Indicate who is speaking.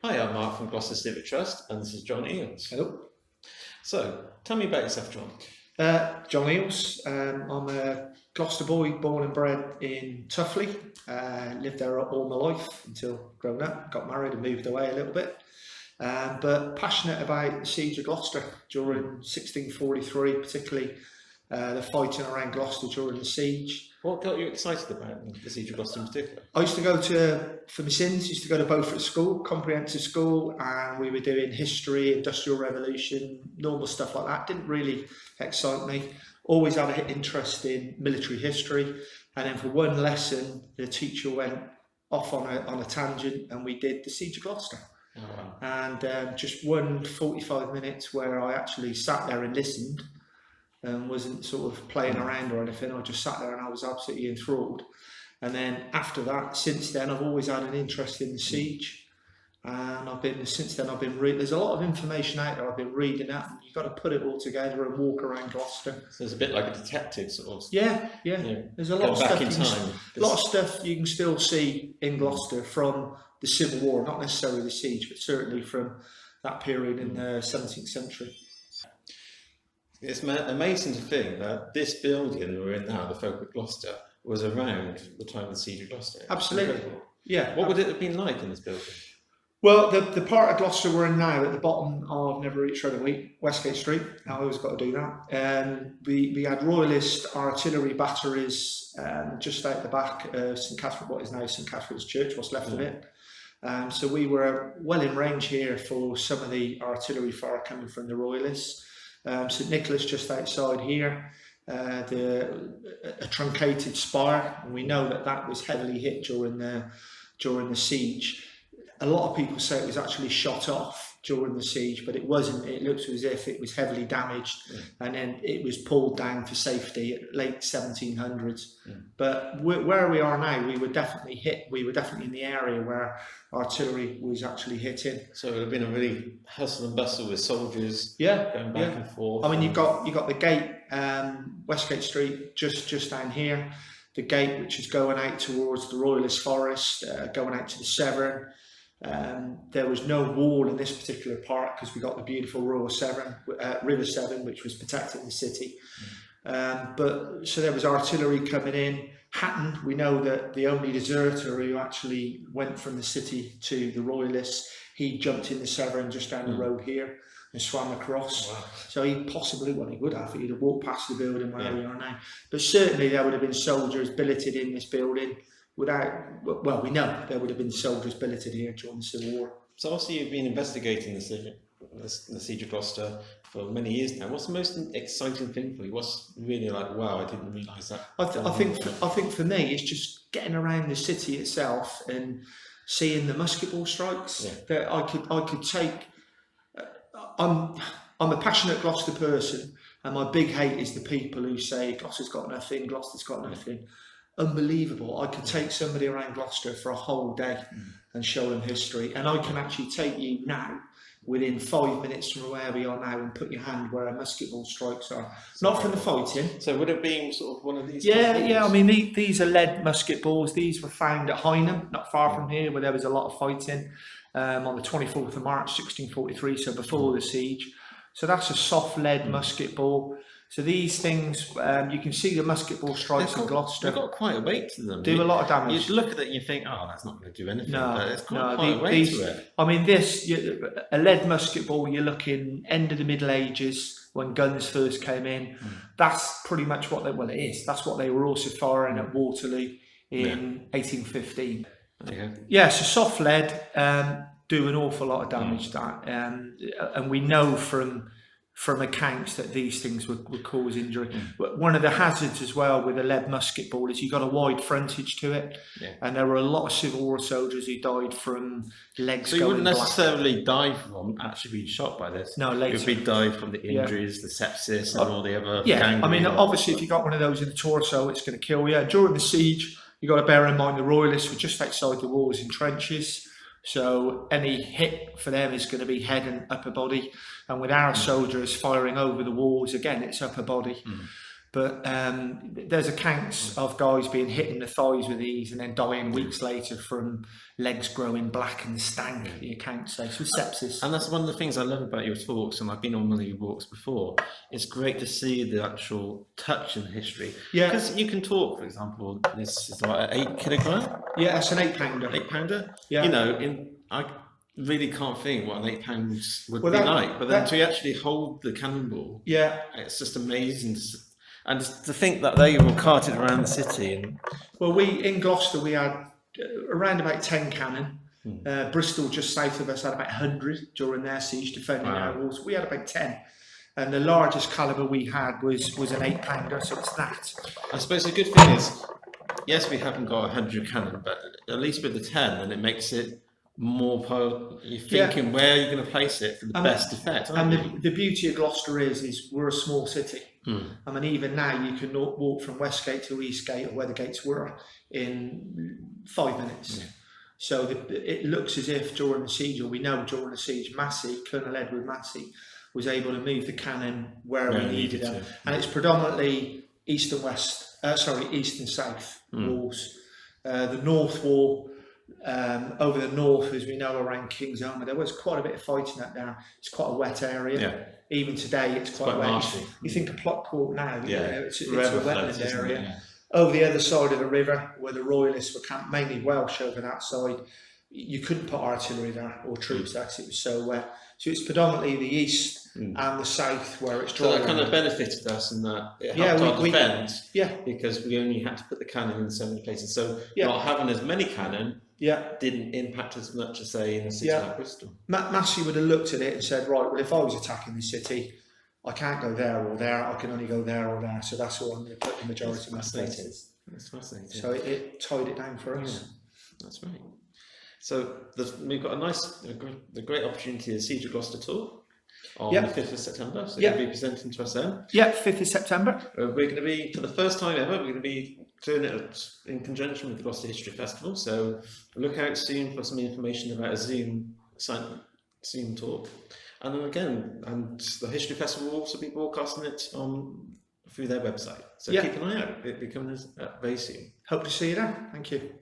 Speaker 1: Hi, I'm Mark from Gloucester Civic Trust, and this is John Eales.
Speaker 2: Hello.
Speaker 1: So, tell me about yourself, John.
Speaker 2: John Eales. I'm a Gloucester boy, born and bred in Tuffley. Lived there all my life until grown up. Got married and moved away a little bit. But passionate about the siege of Gloucester during 1643, particularly the fighting around Gloucester during the siege.
Speaker 1: What got you excited about the siege of Gloucester in particular?
Speaker 2: I used to go for my sins, used to go to Beaufort School, comprehensive school, and we were doing history, Industrial Revolution, normal stuff like that. Didn't really excite me. Always had an interest in military history. And then for one lesson, the teacher went off on a tangent and we did the siege of Gloucester.
Speaker 1: Oh, wow.
Speaker 2: And just one 45 minutes where I actually sat there and listened and wasn't sort of playing around or anything. I just sat there and I was absolutely enthralled. And then after that, since then, I've always had an interest in the siege. And there's a lot of information out there I've been reading that, and you've got to put it all together and walk around Gloucester.
Speaker 1: So it's a bit like a detective sort of.
Speaker 2: Yeah. There's a lot of
Speaker 1: back
Speaker 2: stuff.
Speaker 1: in time.
Speaker 2: A lot of stuff you can still see in Gloucester from the Civil War, not necessarily the siege, but certainly from that period in the 17th century.
Speaker 1: It's amazing to think that this building we're in now, the Folk of Gloucester, was around the time of the siege of Gloucester.
Speaker 2: Absolutely.
Speaker 1: Incredible.
Speaker 2: Yeah.
Speaker 1: What would it have been like in this building?
Speaker 2: Well, the part of Gloucester we're in now, at the bottom of Never Eat Shred of Wheat, Westgate Street, I always got to do that. We had Royalist artillery batteries just out the back of St Catherine, what is now St Catherine's Church, what's left of it. So we were well in range here for some of the artillery fire coming from the Royalists. St Nicholas just outside here, a truncated spire, and we know that was heavily hit during the siege. A lot of people say it was actually shot off during the siege, but it wasn't. It looks as if it was heavily damaged, and then it was pulled down for safety at late 1700s. But where we are now, we were definitely hit. We were definitely in the area where artillery was actually hitting.
Speaker 1: So it would have been a really hustle and bustle with soldiers going back and forth.
Speaker 2: I mean, you got the gate, Westgate Street, just down here. The gate which is going out towards the Royalist Forest, going out to the Severn. There was no wall in this particular part because we got the beautiful River Severn, which was protecting the city. But so there was artillery coming in. Hatton, we know that the only deserter who actually went from the city to the Royalists, he jumped in the Severn just down the road here and swam across. Wow. So he would have, he'd have walked past the building where we are now. But certainly there would have been soldiers billeted in this building. We know there would have been soldiers billeted here during the Civil War.
Speaker 1: So obviously you've been investigating the siege of Gloucester for many years now. What's the most exciting thing for you? What's really like, wow, I didn't realise that?
Speaker 2: I think for me, it's just getting around the city itself and seeing the musket ball strikes that I could take. I'm a passionate Gloucester person, and my big hate is the people who say Gloucester's got nothing, Gloucester's got nothing. Unbelievable. I could take somebody around Gloucester for a whole day and show them history, and I can actually take you now within 5 minutes from where we are now and put your hand where musket ball strikes are. Not from the fighting.
Speaker 1: So would it be sort of one of these?
Speaker 2: Yeah. I mean, these are lead musket balls. These were found at Hynham, not far from here, where there was a lot of fighting on the 24th of March 1643, so before the siege. So that's a soft lead musket ball. So these things, you can see the musket ball strikes in Gloucester.
Speaker 1: They've got quite a weight to them.
Speaker 2: Do a lot of damage.
Speaker 1: You look at it and you think, oh, that's not going to do anything.
Speaker 2: No,
Speaker 1: but it's quite a weight to it.
Speaker 2: I mean, a lead musket ball, you're looking end of the Middle Ages when guns first came in. That's pretty much what it is. That's what they were also firing at Waterloo in 1815.
Speaker 1: Yeah,
Speaker 2: so soft lead do an awful lot of damage. And we know from accounts that these things would cause injury. But one of the hazards as well with a lead musket ball is you've got a wide frontage to it, and there were a lot of Civil War soldiers who died from legs.
Speaker 1: So you wouldn't necessarily die from actually being shot by this.
Speaker 2: No, later.
Speaker 1: You'd be died from the injuries, the sepsis, and all the other.
Speaker 2: I mean, obviously, if you got one of those in the torso, it's going to kill you. During the siege, you got to bear in mind the Royalists were just outside the walls in trenches. So any hit for them is going to be head and upper body. And with our soldiers firing over the walls, again, it's upper body. But there's accounts of guys being hit in the thighs with these and then dying weeks later from legs growing black and stank, the accounts say, so sepsis.
Speaker 1: And that's one of the things I love about your talks, and I've been on one of your walks before. It's great to see the actual touch in history.
Speaker 2: Yeah.
Speaker 1: Because you can talk, for example, this is like an 8 kilogram?
Speaker 2: Yeah, it's an 8-pounder.
Speaker 1: 8-pounder?
Speaker 2: Yeah.
Speaker 1: You know, I really can't think what an 8 pounds would
Speaker 2: Well,
Speaker 1: be
Speaker 2: that-
Speaker 1: like. But then
Speaker 2: that-
Speaker 1: to actually hold the cannonball,
Speaker 2: Yeah.
Speaker 1: it's just amazing. And to think that they were carted around the city. And
Speaker 2: Well, in Gloucester, we had around about 10 cannon. Bristol, just south of us, had about 100 during their siege defending
Speaker 1: Wow.
Speaker 2: our walls. We had about 10. And the largest calibre we had was an 8-pounder, so it's that.
Speaker 1: I suppose the good thing is, yes, we haven't got 100 cannon, but at least with the 10, then it makes it more you're thinking where you're going to place it for the best effect.
Speaker 2: And
Speaker 1: Aren't you?
Speaker 2: the beauty of Gloucester is we're a small city. I mean, even now you can walk from Westgate to Eastgate or where the gates were in 5 minutes. So it looks as if during the siege, or we know during the siege, Colonel Edward Massey was able to move the cannon where he needed them. And it's predominantly east and south walls. The north wall, over the north, as we know, around King's Omer, there was quite a bit of fighting up there. It's quite a wet area.
Speaker 1: Yeah.
Speaker 2: Even today, it's quite wet.
Speaker 1: marshy.
Speaker 2: You think of Plotcourt now, you know, it's a wetland area.
Speaker 1: Yeah.
Speaker 2: Over the other side of the river, where the Royalists were camped, mainly Welsh over that side, you couldn't put artillery there or troops there 'cause it was so wet. So it's predominantly the east and the south where it's dry.
Speaker 1: So that kind of benefited us in that it
Speaker 2: Yeah,
Speaker 1: helped our defence
Speaker 2: yeah,
Speaker 1: because we only had to put the cannon in so many places. So
Speaker 2: Yeah.
Speaker 1: not having as many cannon
Speaker 2: yeah.
Speaker 1: didn't impact as much as, say, in a city
Speaker 2: Yeah.
Speaker 1: like Bristol.
Speaker 2: Massey would have looked at it and said, right, well, if I was attacking the city, I can't go there or there, I can only go there or there. So that's where I'm going to put the majority of my places.
Speaker 1: That's fascinating.
Speaker 2: So it tied it down for us.
Speaker 1: Yeah, that's right. So we've got the great opportunity of Siege of Gloucester tour on
Speaker 2: Yeah.
Speaker 1: the 5th of September. So
Speaker 2: Yeah.
Speaker 1: you'll be presenting to us then.
Speaker 2: Yeah, 5th of September.
Speaker 1: We're going to be, for the first time ever, we're going to be doing it in conjunction with the Gloucester History Festival. So look out soon for some information about a Zoom talk. And then again, and the History Festival will also be broadcasting it through their website. So
Speaker 2: Yeah.
Speaker 1: keep an eye out. It'll be coming very soon.
Speaker 2: Hope to see you there. Thank you.